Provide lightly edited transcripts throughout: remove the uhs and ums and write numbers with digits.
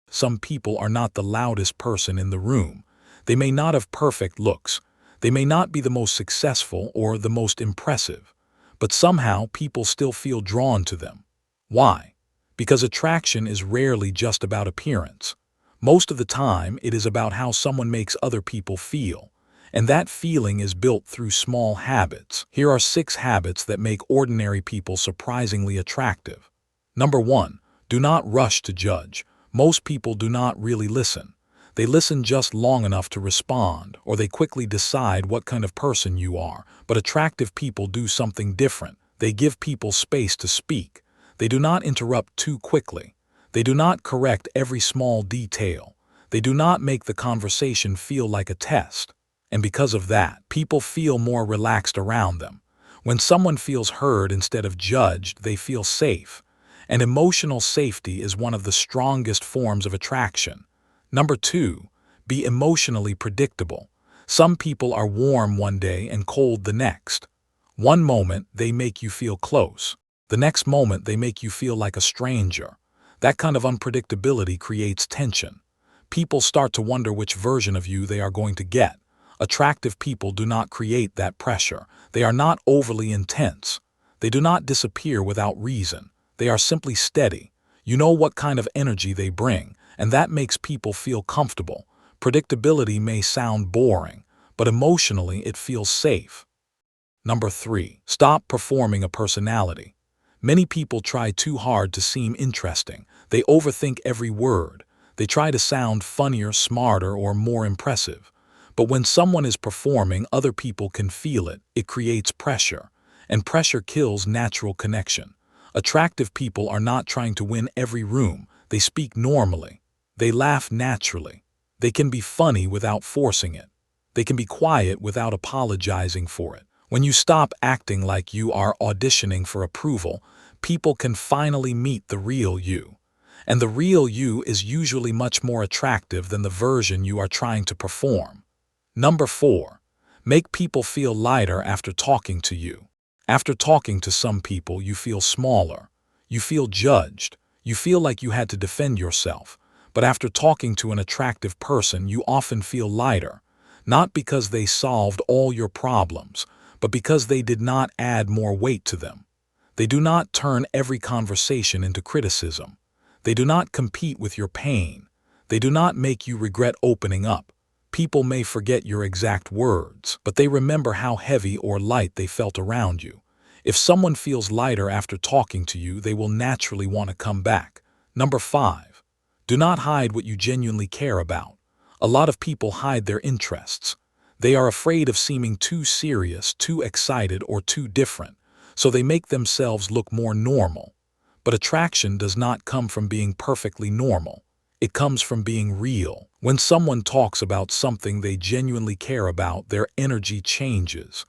Some people are not the loudest person in the room. They may not have perfect looks. They may not be the most successful or the most impressive. But somehow people still feel drawn to them. Why? Because attraction is rarely just about appearance. Most of the time, it is about how someone makes other people feel. And that feeling is built through small habits. Here are 6 habits that make ordinary people surprisingly attractive. Number 1. Do not rush to judge. Most people do not really listen. They listen just long enough to respond, or they quickly decide what kind of person you are. But attractive people do something different. They give people space to speak. They do not interrupt too quickly. They do not correct every small detail. They do not make the conversation feel like a test. And because of that, people feel more relaxed around them. When someone feels heard instead of judged, they feel safe. And emotional safety is one of the strongest forms of attraction. Number 2, be emotionally predictable. Some people are warm one day and cold the next. One moment, they make you feel close. The next moment, they make you feel like a stranger. That kind of unpredictability creates tension. People start to wonder which version of you they are going to get. Attractive people do not create that pressure. They are not overly intense. They do not disappear without reason. They are simply steady. You know what kind of energy they bring, and that makes people feel comfortable. Predictability may sound boring, but emotionally it feels safe. Number 3, stop performing a personality. Many people try too hard to seem interesting. They overthink every word. They try to sound funnier, smarter, or more impressive. But when someone is performing, other people can feel it. It creates pressure, and pressure kills natural connection. Attractive people are not trying to win every room. They speak normally. They laugh naturally. They can be funny without forcing it. They can be quiet without apologizing for it. When you stop acting like you are auditioning for approval, people can finally meet the real you. And the real you is usually much more attractive than the version you are trying to perform. Number 4, make people feel lighter after talking to you. After talking to some people, you feel smaller. You feel judged. You feel like you had to defend yourself. But after talking to an attractive person, you often feel lighter. Not because they solved all your problems, but because they did not add more weight to them. They do not turn every conversation into criticism. They do not compete with your pain. They do not make you regret opening up. People may forget your exact words, but they remember how heavy or light they felt around you. If someone feels lighter after talking to you, they will naturally want to come back. Number 5, do not hide what you genuinely care about. A lot of people hide their interests. They are afraid of seeming too serious, too excited, or too different, so they make themselves look more normal. But attraction does not come from being perfectly normal. It comes from being real. When someone talks about something they genuinely care about, their energy changes.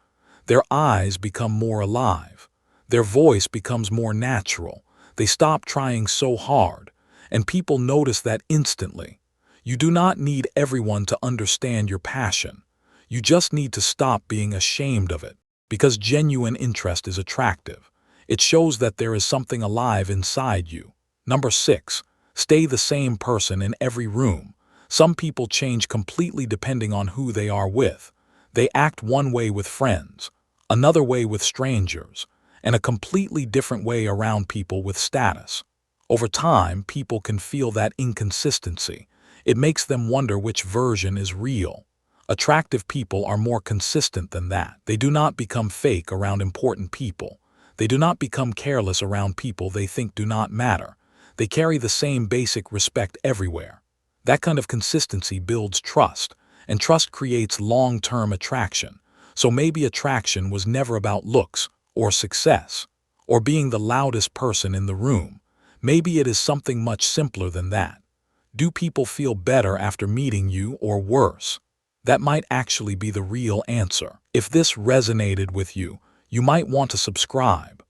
Their eyes become more alive. Their voice becomes more natural. They stop trying so hard, and people notice that instantly. You do not need everyone to understand your passion. You just need to stop being ashamed of it, because genuine interest is attractive. It shows that there is something alive inside you. Number 6, stay the same person in every room. Some people change completely depending on who they are with. They act one way with friends, another way with strangers, and a completely different way around people with status. Over time, people can feel that inconsistency. It makes them wonder which version is real. Attractive people are more consistent than that. They do not become fake around important people. They do not become careless around people they think do not matter. They carry the same basic respect everywhere. That kind of consistency builds trust, and trust creates long-term attraction. So maybe attraction was never about looks, or success, or being the loudest person in the room. Maybe it is something much simpler than that. Do people feel better after meeting you, or worse? That might actually be the real answer. If this resonated with you, you might want to subscribe.